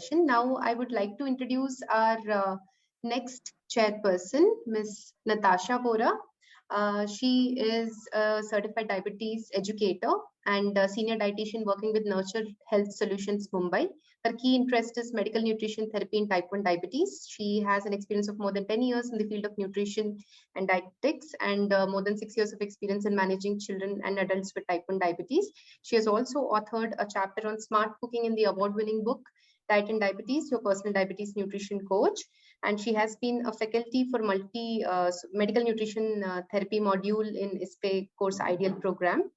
session. Now, I would like to introduce our next chairperson, Ms. Natasha Bora. She is a certified diabetes educator and a senior dietitian working with Nurture Health Solutions, Mumbai. Her key interest is medical nutrition therapy in type 1 diabetes. She has an experience of more than 10 years in the field of nutrition and dietetics and more than 6 years of experience in managing children and adults with type 1 diabetes. She has also authored a chapter on smart cooking in the award-winning book, Diet and Diabetes, Your Personal Diabetes Nutrition Coach. And she has been a faculty for medical nutrition therapy module in ISPE course Ideal program.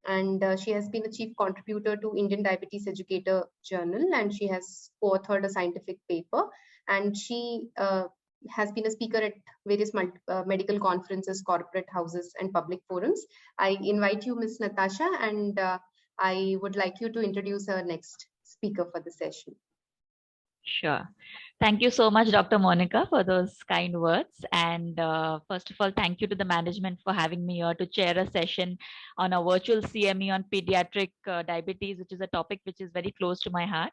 And she has been a chief contributor to Indian Diabetes Educator Journal, and she has co-authored a scientific paper. And she has been a speaker at various medical conferences, corporate houses, and public forums. I invite you, Ms. Natasha, and I would like you to introduce our next speaker for the session. Sure. Thank you so much, Dr. Monica, for those kind words. And first of all, thank you to the management for having me here to chair a session on a virtual CME on pediatric diabetes, which is a topic which is very close to my heart.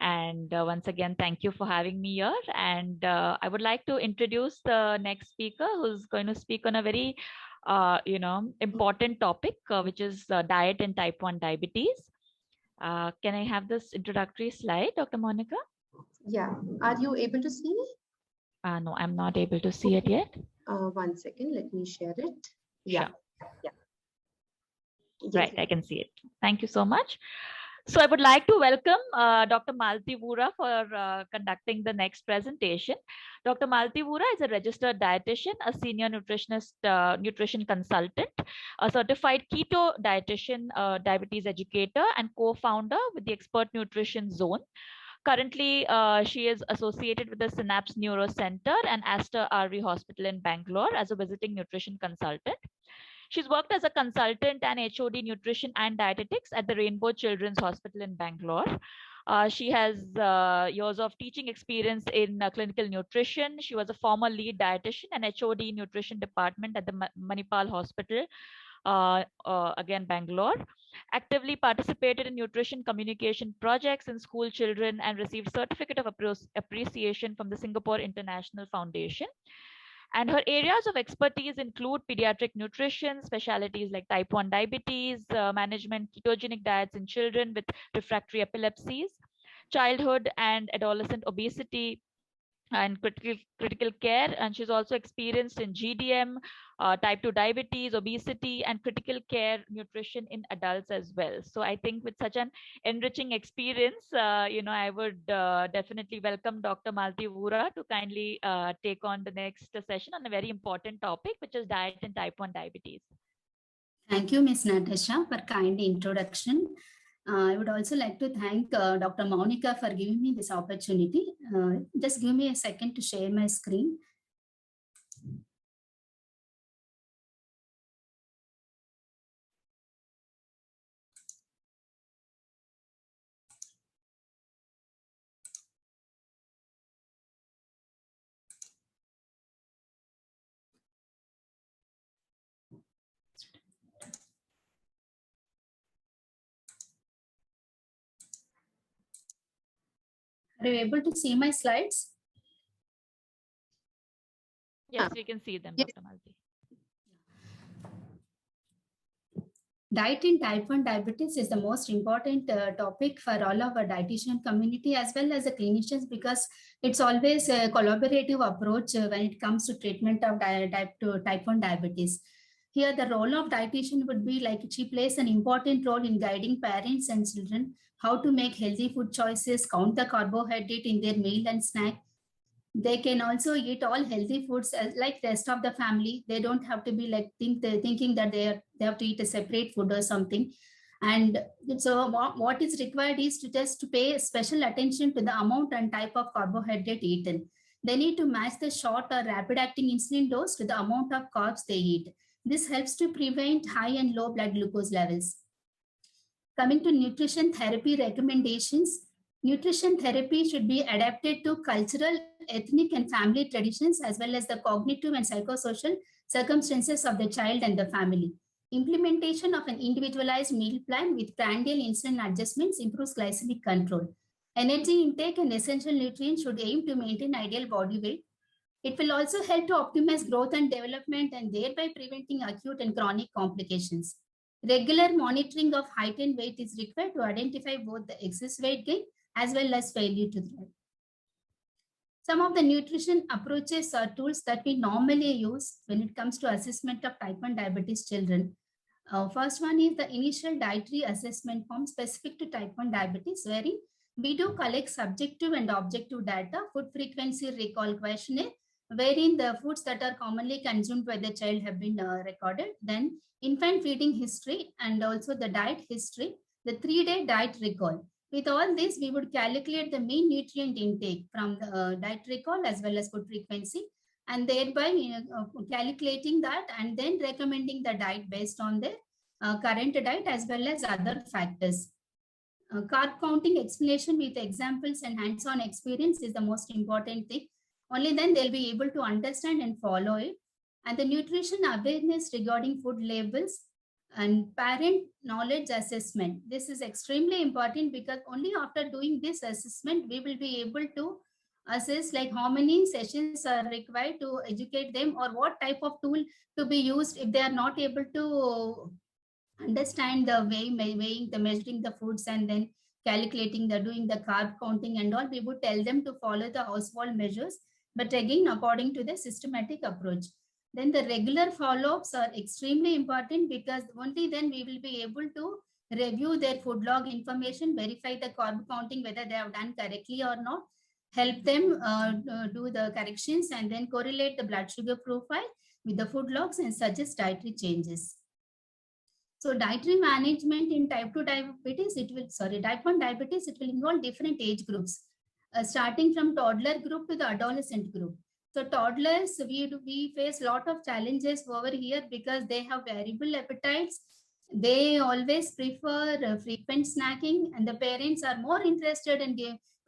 And once again, thank you for having me here. And I would like to introduce the next speaker who's going to speak on a very, important topic, which is diet and type 1 diabetes. Can I have this introductory slide, Dr. Monica? Yeah. Are you able to see? No, I'm not able to see it yet. 1 second. Let me share it. Yeah. Sure. Yeah. Yes. Right. I can see it. Thank you so much. So I would like to welcome Dr. Malati Vora for conducting the next presentation. Dr. Malati Vora is a registered dietitian, a senior nutritionist, nutrition consultant, a certified keto dietitian, diabetes educator, and co-founder with the Expert Nutrition Zone. Currently, she is associated with the Synapse Neuro Center and Aster RV Hospital in Bangalore as a visiting nutrition consultant. She's worked as a consultant and HOD nutrition and dietetics at the Rainbow Children's Hospital in Bangalore. She has years of teaching experience in clinical nutrition. She was a former lead dietitian and HOD nutrition department at the Manipal Hospital, again Bangalore. Actively participated in nutrition communication projects in school children and received certificate of appreciation from the Singapore International Foundation. And her areas of expertise include pediatric nutrition, specialties like type 1 diabetes, management ketogenic diets in children with refractory epilepsies, childhood and adolescent obesity, and critical care. And she's also experienced in GDM, type 2 diabetes, obesity, and critical care nutrition in adults as well. So I think with such an enriching experience, I would definitely welcome Dr. Malati Vora to kindly take on the next session on a very important topic, which is diet and type 1 diabetes. Thank you, Ms. Natasha, for kind introduction. I would also like to thank Dr. Monica for giving me this opportunity. Just give me a second to share my screen. Are you able to see my slides? Yes, we can see them, Dr. Malati. Diet in type 1 diabetes is the most important topic for all of our dietitian community as well as the clinicians, because it's always a collaborative approach when it comes to treatment of type 1 diabetes. Here, the role of dietitian would be like she plays an important role in guiding parents and children how to make healthy food choices, count the carbohydrate in their meal and snack. They can also eat all healthy foods like rest of the family. They don't have to be like thinking that they have to eat a separate food or something. And so what is required is to just to pay special attention to the amount and type of carbohydrate eaten. They need to match the short or rapid acting insulin dose to the amount of carbs they eat. This helps to prevent high and low blood glucose levels. Coming to nutrition therapy recommendations, nutrition therapy should be adapted to cultural, ethnic, and family traditions, as well as the cognitive and psychosocial circumstances of the child and the family. Implementation of an individualized meal plan with prandial insulin adjustments improves glycemic control. Energy intake and essential nutrients should aim to maintain ideal body weight. It will also help to optimize growth and development and thereby preventing acute and chronic complications. Regular monitoring of height and weight is required to identify both the excess weight gain as well as failure to thrive. Some of the nutrition approaches or tools that we normally use when it comes to assessment of type 1 diabetes children. First one is the initial dietary assessment form specific to type 1 diabetes, wherein we do collect subjective and objective data, food frequency recall questionnaire, wherein the foods that are commonly consumed by the child have been recorded. Then infant feeding history and also the diet history, the 3-day diet recall. With all this, we would calculate the mean nutrient intake from the diet recall as well as food frequency, and thereby calculating that and then recommending the diet based on their current diet as well as other factors. Carb counting explanation with examples and hands-on experience is the most important thing. Only then they'll be able to understand and follow it. And the nutrition awareness regarding food labels and parent knowledge assessment. This is extremely important because only after doing this assessment, we will be able to assess like how many sessions are required to educate them or what type of tool to be used if they are not able to understand the weighing, the measuring the foods and then calculating the doing the carb counting and all. We would tell them to follow the household measures, but again, according to the systematic approach. Then the regular follow-ups are extremely important because only then we will be able to review their food log information, verify the carb counting, whether they have done correctly or not, help them do the corrections and then correlate the blood sugar profile with the food logs and suggest dietary changes. So dietary management in type 2 diabetes, type 1 diabetes, it will involve different age groups, starting from toddler group to the adolescent group. So toddlers, we face a lot of challenges over here because they have variable appetites. They always prefer frequent snacking, and the parents are more interested in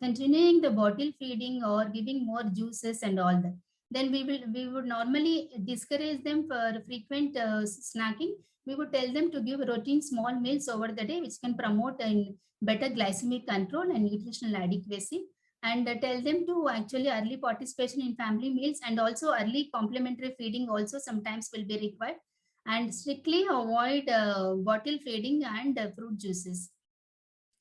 continuing the bottle feeding or giving more juices and all that. Then we would normally discourage them for frequent snacking. We would tell them to give routine small meals over the day, which can promote better glycemic control and nutritional adequacy. And tell them to actually early participation in family meals and also early complementary feeding also sometimes will be required, and strictly avoid bottle feeding and fruit juices.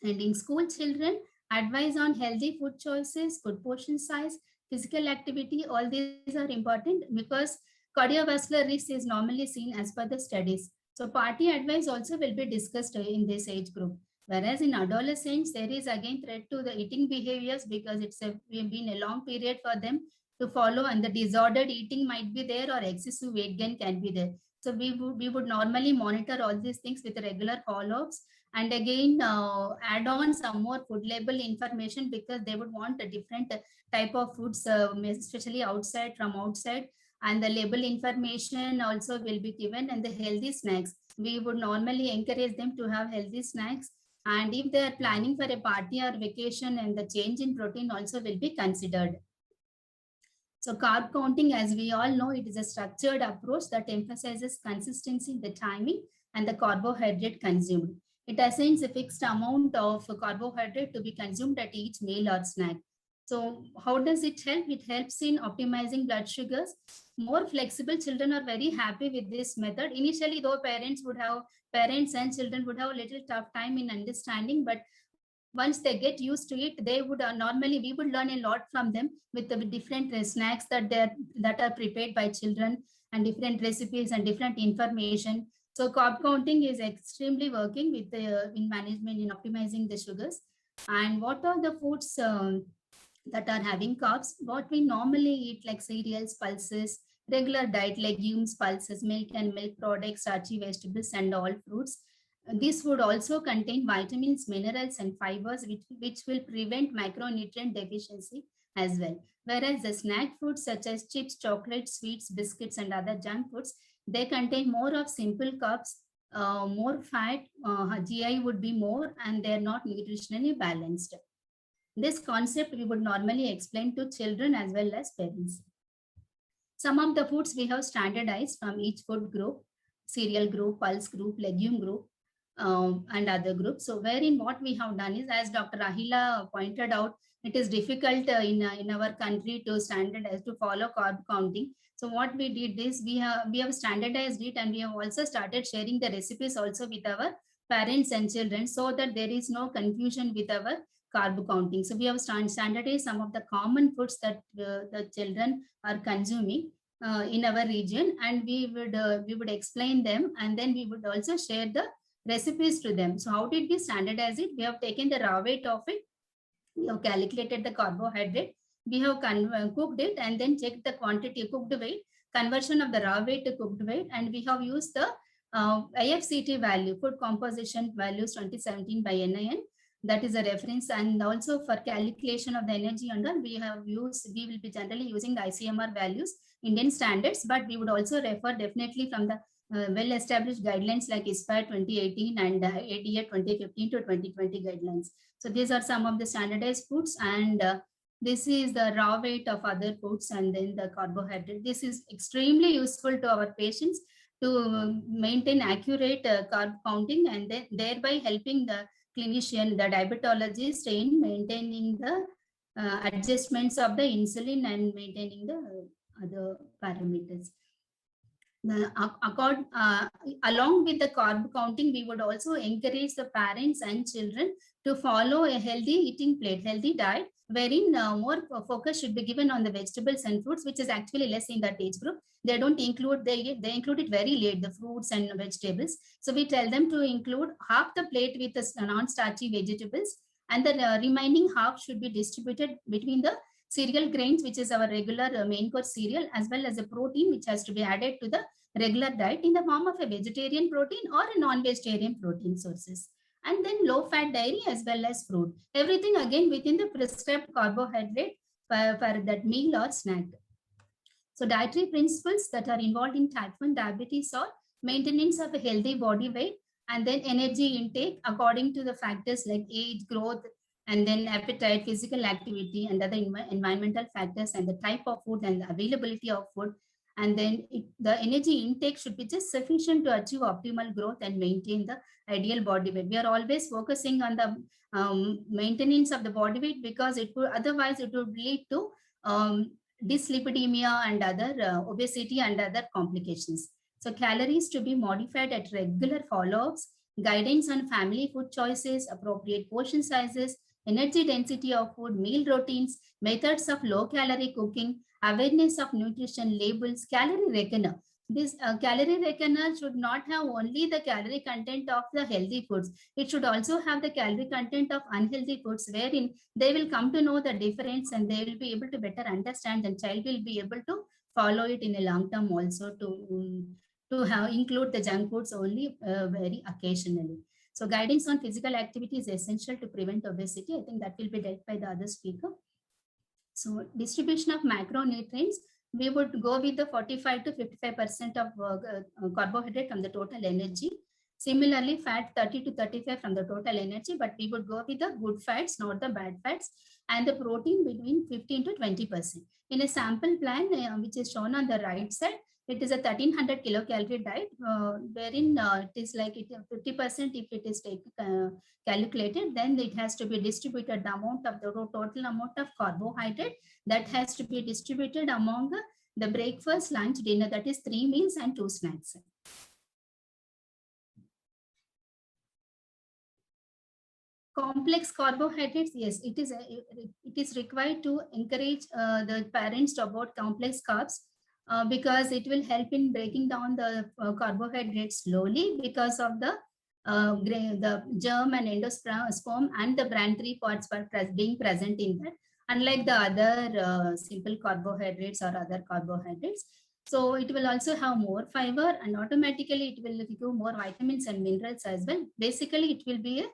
And in school children, advise on healthy food choices, good portion size, physical activity. All these are important because cardiovascular risk is normally seen as per the studies. So party advice also will be discussed in this age group. Whereas in adolescents, there is again threat to the eating behaviors because it's been a long period for them to follow, and the disordered eating might be there or excessive weight gain can be there. So we would normally monitor all these things with regular follow-ups, and again add on some more food label information because they would want a different type of foods, especially from outside. And the label information also will be given, and the healthy snacks. We would normally encourage them to have healthy snacks. And if they are planning for a party or vacation, and the change in protein also will be considered. So carb counting, as we all know, it is a structured approach that emphasizes consistency in the timing and the carbohydrate consumed. It assigns a fixed amount of carbohydrate to be consumed at each meal or snack. So how does it help? It helps in optimizing blood sugars. More flexible children are very happy with this method. Initially, though, parents and children would have a little tough time in understanding, but once they get used to it, they would we would learn a lot from them with the different snacks that are prepared by children and different recipes and different information. So carb counting is extremely working with in management in optimizing the sugars. And what are the foods that are having carbs? What we normally eat, like cereals, pulses, regular diet, legumes, pulses, milk and milk products, starchy vegetables, and all fruits. This would also contain vitamins, minerals, and fibers, which will prevent micronutrient deficiency as well. Whereas the snack foods such as chips, chocolates, sweets, biscuits, and other junk foods, they contain more of simple carbs, more fat, GI would be more, and they're not nutritionally balanced. This concept we would normally explain to children as well as parents. Some of the foods we have standardized from each food group: cereal group, pulse group, legume group. and other groups. So wherein what we have done is, as Dr. Rahila pointed out, it is difficult in our country to standardize, to follow carb counting. So what we did is we have standardized it, and we have also started sharing the recipes also with our parents and children, so that there is no confusion with our carb counting. So we have standardized some of the common foods that the children are consuming in our region, and we would explain them, and then we would also share the recipes to them. So how did we standardize it? We have taken the raw weight of it, we have calculated the carbohydrate, we have cooked it, and then checked the quantity cooked weight, conversion of the raw weight to cooked weight, and we have used the IFCT value, food composition values 2017 by NIN. That is a reference. And also for calculation of the energy and all, we will be generally using the ICMR values, Indian standards, but we would also refer definitely from the well-established guidelines like ISPA 2018 and ADA 2015 to 2020 guidelines. So these are some of the standardized foods, and this is the raw weight of other foods, and then the carbohydrate. This is extremely useful to our patients to maintain accurate carb counting, and then thereby helping the clinician, the diabetologist, in maintaining the adjustments of the insulin and maintaining the other parameters. Along with the carb counting, we would also encourage the parents and children to follow a healthy eating plate, healthy diet, wherein more focus should be given on the vegetables and fruits, which is actually less in that age group. They don't include, they include it very late, the fruits and vegetables. So we tell them to include half the plate with the non-starchy vegetables, and the remaining half should be distributed between the cereal grains, which is our regular main course cereal, as well as a protein which has to be added to the regular diet in the form of a vegetarian protein or a non-vegetarian protein sources. And then low-fat dairy as well as fruit. Everything again within the prescribed carbohydrate for that meal or snack. So dietary principles that are involved in type 1 diabetes are maintenance of a healthy body weight, and then energy intake according to the factors like age, growth, and then appetite, physical activity, and other environmental factors, and the type of food and the availability of food. And then the energy intake should be just sufficient to achieve optimal growth and maintain the ideal body weight. We are always focusing on the maintenance of the body weight, because otherwise it would lead to dyslipidemia and other obesity and other complications. So calories to be modified at regular follow-ups, guidance on family food choices, appropriate portion sizes, energy density of food, meal routines, methods of low-calorie cooking, awareness of nutrition labels, calorie reckoner. This calorie reckoner should not have only the calorie content of the healthy foods. It should also have the calorie content of unhealthy foods, wherein they will come to know the difference, and they will be able to better understand, and child will be able to follow it in a long term also, to include the junk foods only very occasionally. So guidance on physical activity is essential to prevent obesity. I think that will be dealt by the other speaker. So distribution of macronutrients, we would go with the 45 to 55% of carbohydrate from the total energy. Similarly, fat 30 to 35 from the total energy, but we would go with the good fats, not the bad fats, and the protein between 15 to 20%. In a sample plan, which is shown on the right side, it is a 1300 kilocalorie diet, wherein it is like 50% if it is calculated, then it has to be distributed the amount of the total amount of carbohydrate that has to be distributed among the breakfast, lunch, dinner, that is 3 meals and 2 snacks. Complex carbohydrates, yes, it is required to encourage the parents to avoid complex carbs, because it will help in breaking down the carbohydrates slowly, because of the germ and endosperm and the bran 3 parts being present in that, unlike the other simple carbohydrates or other carbohydrates. So it will also have more fiber, and automatically it will give more vitamins and minerals as well. Basically, it will be a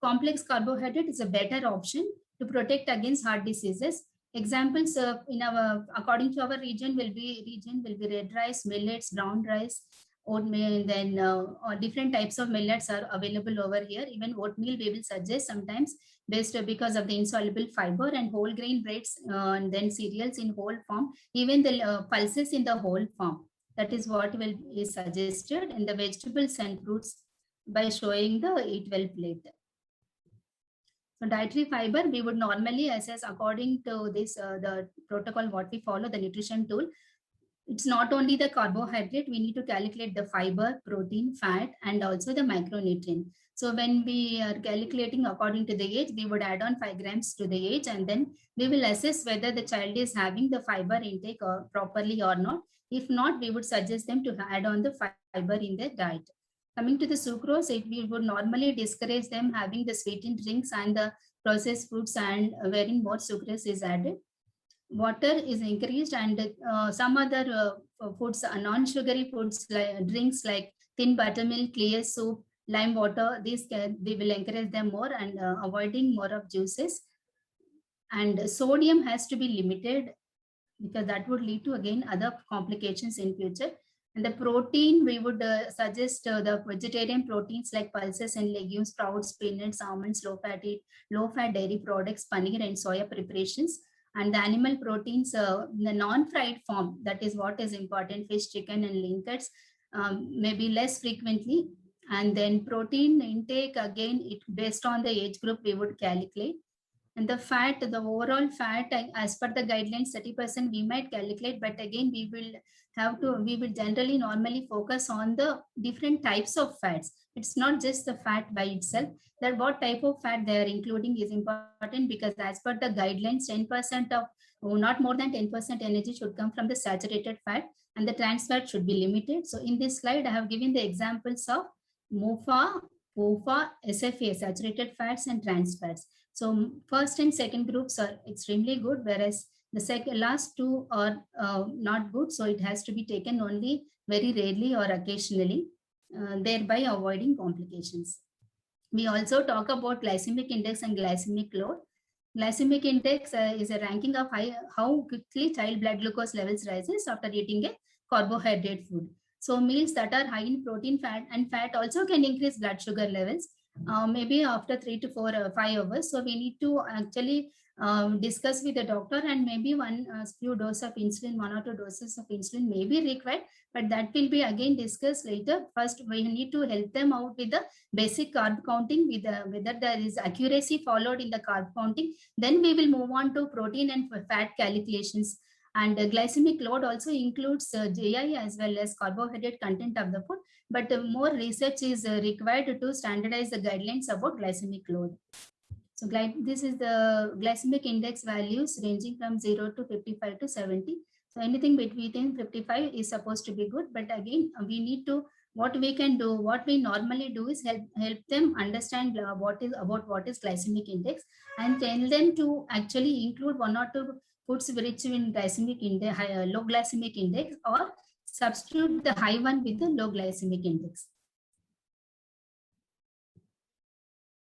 complex carbohydrate is a better option to protect against heart diseases. Examples in our, according to our region will be red rice, millets, brown rice, oatmeal, then different types of millets are available over here. Even oatmeal we will suggest sometimes, based because of the insoluble fiber, and whole grain breads, and then cereals in whole form, even the pulses in the whole form. That is what will be suggested. And the vegetables and fruits by showing the eat well plate. So dietary fiber, we would normally assess according to this, the protocol what we follow, the nutrition tool. It's not only the carbohydrate, we need to calculate the fiber, protein, fat, and also the micronutrient. So when we are calculating according to the age, we would add on 5 grams to the age, and then we will assess whether the child is having the fiber intake properly or not. If not, we would suggest them to add on the fiber in their diet. Coming to the sucrose, we would normally discourage them having the sweetened drinks and the processed foods, and wherein more sucrose is added. Water is increased, and some other foods, non-sugary foods, like drinks like thin buttermilk, clear soup, lime water, we will encourage them more, and avoiding more of juices. And sodium has to be limited, because that would lead to again other complications in future. And the protein, we would suggest the vegetarian proteins like pulses and legumes, sprouts, peanuts, almonds, low-fat dairy products, paneer and soya preparations. And the animal proteins, the non-fried form, that is what is important, fish, chicken, and lean cuts, maybe less frequently. And then protein intake, again, based on the age group, we would calculate. And the fat, the overall fat, as per the guidelines, 30% we might calculate, but again, we will generally normally focus on the different types of fats. It's not just the fat by itself, that what type of fat they are including is important, because as per the guidelines, 10% of, not more than 10% energy should come from the saturated fat, and the trans fat should be limited. So in this slide, I have given the examples of MOFA, POFA, SFA, saturated fats and trans fats. So first and second groups are extremely good, whereas the last two are not good. So it has to be taken only very rarely or occasionally, thereby avoiding complications. We also talk about glycemic index and glycemic load. Glycemic index is a ranking of how quickly child blood glucose levels rises after eating a carbohydrate food. So meals that are high in protein, fat, and fat also can increase blood sugar levels, maybe after 3 to 4 or 5 hours. So we need to actually discuss with the doctor, and maybe few doses of insulin, 1 or 2 doses of insulin may be required, but that will be again discussed later. First, we need to help them out with the basic carb counting, with whether there is accuracy followed in the carb counting. Then we will move on to protein and fat calculations. And glycemic load also includes GI as well as carbohydrate content of the food, but more research is required to standardize the guidelines about glycemic load. So this is the glycemic index values ranging from 0 to 55 to 70. So anything between 55 is supposed to be good, but again, we need to, what we can do, what we normally do is help them understand what is glycemic index, and tell them to actually include 1 or 2 foods rich in glycemic index, low glycemic index, or substitute the high one with the low glycemic index.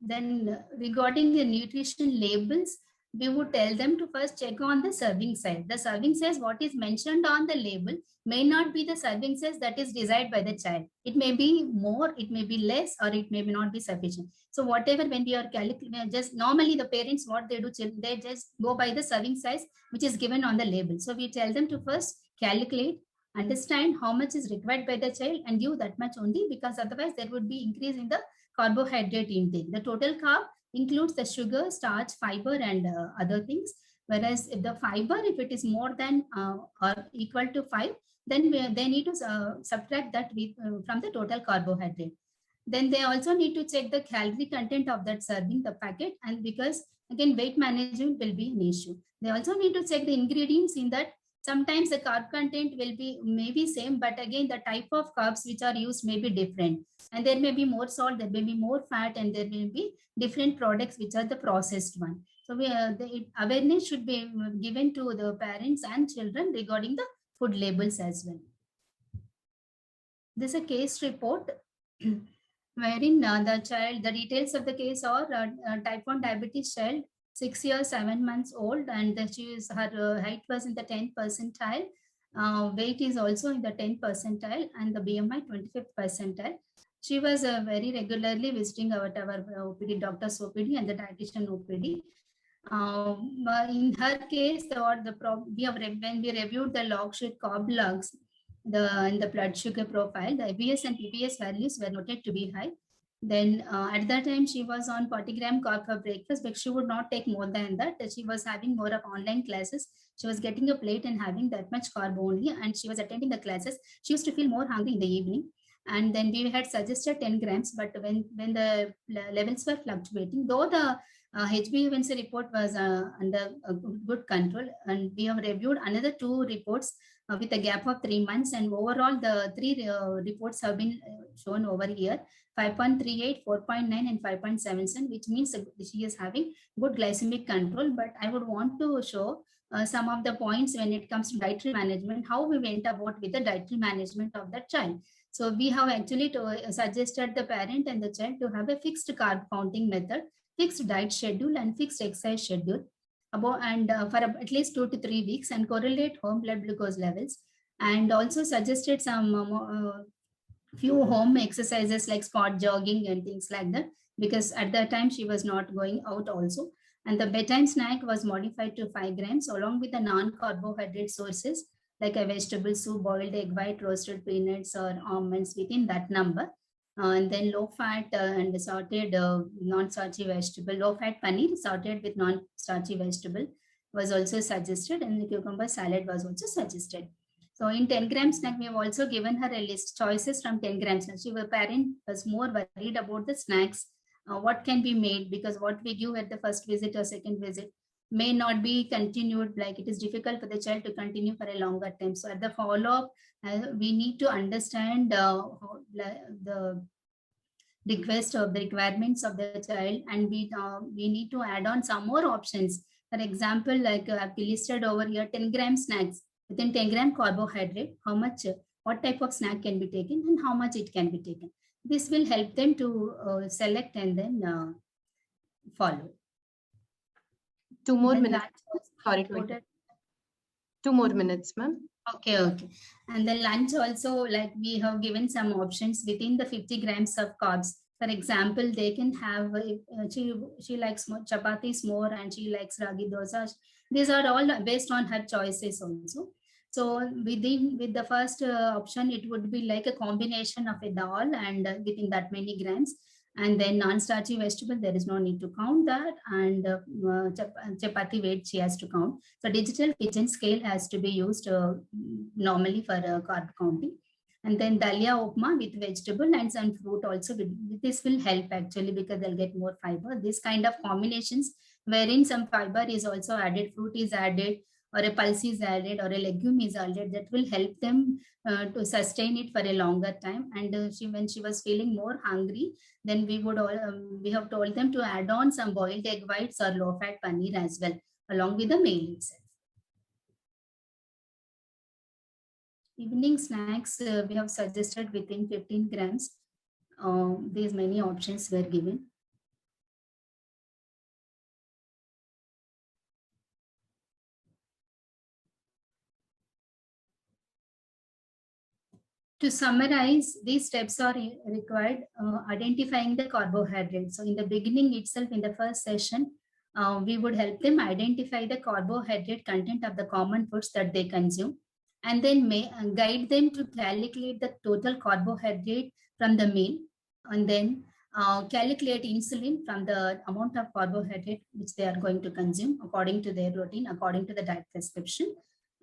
Then regarding the nutrition labels, we would tell them to first check on the serving size. The serving size, what is mentioned on the label, may not be the serving size that is desired by the child. It may be more, it may be less, or it may not be sufficient. So whatever, when we are calculating, just normally the parents, what they do, they just go by the serving size which is given on the label. So we tell them to first calculate, understand how much is required by the child, and give that much only, because otherwise there would be increase in the carbohydrate intake. The total carb includes the sugar, starch, fiber, and other things. Whereas if the fiber, if it is more than or equal to 5, then they need to subtract that from the total carbohydrate. Then they also need to check the calorie content of that serving, the packet, and because again weight management will be an issue. They also need to check the ingredients in that. Sometimes the carb content will be maybe same, but again the type of carbs which are used may be different, and there may be more salt, there may be more fat, and there may be different products which are the processed one. So the awareness should be given to the parents and children regarding the food labels as well. This is a case report wherein the details of the case are type 1 diabetes child, 6 years, 7 months old, and her height was in the 10th percentile. Weight is also in the 10th percentile, and the BMI 25th percentile. She was very regularly visiting our OPD, doctor's OPD and the dietitian OPD. In her case, when we reviewed the log sheet carb logs, in the blood sugar profile, the ABS and PBS values were noted to be high. Then at that time, she was on 40-gram carb for breakfast, but she would not take more than that. She was having more of online classes. She was getting a plate and having that much carb only, and she was attending the classes. She used to feel more hungry in the evening. And then we had suggested 10 grams, but when the levels were fluctuating, though the HbA1c report was under good control, and we have reviewed another 2 reports with a gap of 3 months, and overall the 3 reports have been shown over here: 5.38, 4.9, and 5.77, which means she is having good glycemic control. But I would want to show some of the points when it comes to dietary management, how we went about with the dietary management of the child. So we have actually suggested the parent and the child to have a fixed carb counting method, fixed diet schedule, and fixed exercise schedule for at least 2 to 3 weeks, and correlate home blood glucose levels, and also suggested some few home exercises like spot jogging and things like that, because at that time she was not going out also. And the bedtime snack was modified to 5 grams along with the non-carbohydrate sources like a vegetable soup, boiled egg white, roasted peanuts or almonds within that number. And then low fat and sorted non-starchy vegetable, low fat paneer sorted with non-starchy vegetable was also suggested, and the cucumber salad was also suggested. So in 10 gram snack, we have also given her a list choices from 10 grams. She, her parent was more worried about the snacks, what can be made, because what we give at the first visit or second visit may not be continued, like it is difficult for the child to continue for a longer time. So at the follow-up, we need to understand the request of the requirements of the child, and we need to add on some more options. For example, like I've listed over here 10 gram snacks within 10 gram carbohydrate, how much, what type of snack can be taken and how much it can be taken. This will help them to select and then follow. 2 more Then minutes. Sorry to interrupt. 2 more minutes, ma'am. Okay. And then lunch also, like we have given some options within the 50 grams of carbs. For example, they can have, she likes more chapatis more, and she likes ragi dosa. These are all based on her choices also. So with the first option, it would be like a combination of a dal and within that many grams. And then non-starchy vegetable, there is no need to count that. And chapati weight she has to count. So digital kitchen scale has to be used normally for carb counting. And then dalia upma with vegetable and some fruit also. This will help actually, because they'll get more fiber. This kind of combinations wherein some fiber is also added, fruit is added, or a pulse is added, or a legume is added, that will help them to sustain it for a longer time. And when she was feeling more hungry, then we have told them to add on some boiled egg whites or low fat paneer as well, along with the meal itself. Evening snacks, we have suggested within 15 grams. These many options were given. To summarize, these steps are required, identifying the carbohydrates. So in the beginning itself, in the first session, we would help them identify the carbohydrate content of the common foods that they consume, and then guide them to calculate the total carbohydrate from the meal, and then calculate insulin from the amount of carbohydrate which they are going to consume according to their routine, according to the diet prescription,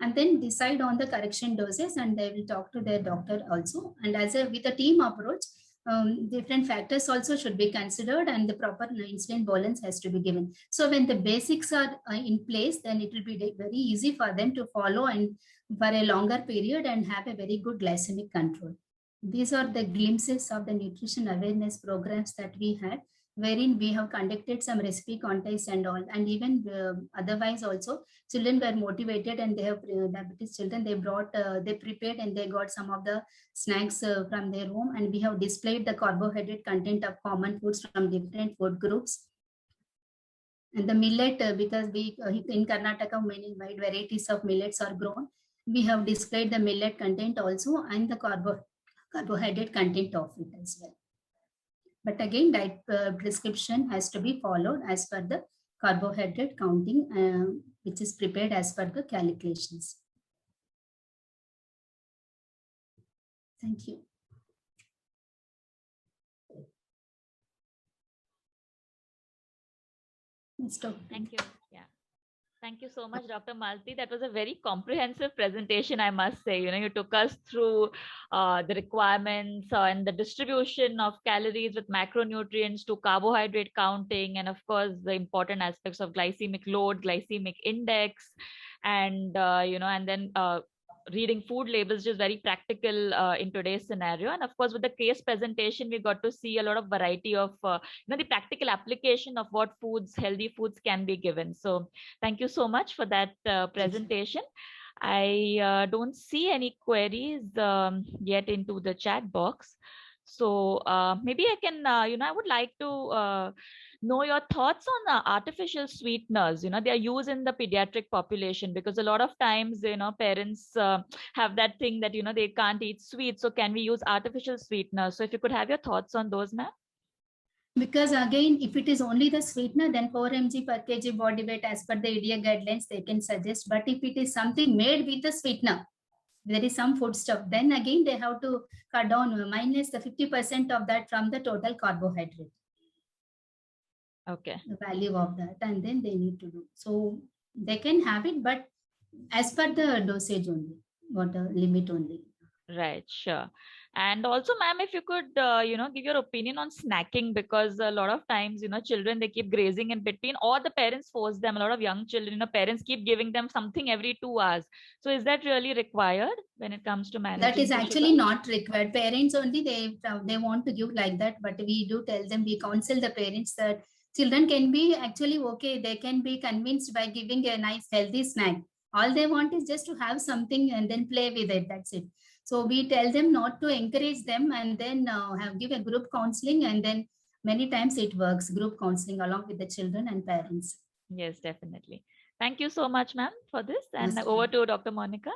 and then decide on the correction doses, and they will talk to their doctor also. And with a team approach, different factors also should be considered, and the proper insulin balance has to be given. So when the basics are in place, then it will be very easy for them to follow and for a longer period and have a very good glycemic control. These are the glimpses of the nutrition awareness programs that we had, wherein we have conducted some recipe contests and all, and even otherwise also children were motivated, and they have diabetes children, they prepared and they got some of the snacks from their home, and we have displayed the carbohydrate content of common foods from different food groups. And the millet, because we in Karnataka many wide varieties of millets are grown, we have displayed the millet content also, and the carbohydrate content of it as well. But again, diet prescription has to be followed as per the carbohydrate counting, which is prepared as per the calculations. Thank you. Thank you. Yeah. Thank you so much, Dr. Malti. That was a very comprehensive presentation, I must say. You took us through the requirements and the distribution of calories with macronutrients to carbohydrate counting, and of course, the important aspects of glycemic load, glycemic index, and and then reading food labels, which is very practical in today's scenario. And of course, with the case presentation, we got to see a lot of variety of the practical application of what foods, healthy foods, can be given. So thank you so much for that presentation. I don't see any queries yet into the chat box. So maybe I can, I would like to know your thoughts on artificial sweeteners. They are used in the pediatric population because a lot of times, parents have that thing that, they can't eat sweets. So can we use artificial sweeteners? So if you could have your thoughts on those, ma'am. Because again, if it is only the sweetener, then 4 mg per kg body weight as per the IDEA guidelines, they can suggest. But if it is something made with the sweetener, there is some food stuff, then again, they have to cut down minus the 50% of that from the total carbohydrate. Okay. The value of that, and then they need to do. So they can have it, but as per the dosage only, what the limit only. Right, sure. And also, ma'am, if you could, give your opinion on snacking, because a lot of times, children, they keep grazing in between, or the parents force them. A lot of young children, parents keep giving them something every 2 hours. So is that really required when it comes to managing? That is actually not required. Parents only, they want to give like that, but we do tell them, we counsel the parents that children can be actually okay. They can be convinced by giving a nice healthy snack. All they want is just to have something and then play with it. That's it. So we tell them not to encourage them, and then give a group counseling, and then many times it works, group counseling along with the children and parents. Yes, definitely. Thank you so much, ma'am, for this. And Yes, over to Dr. Monica.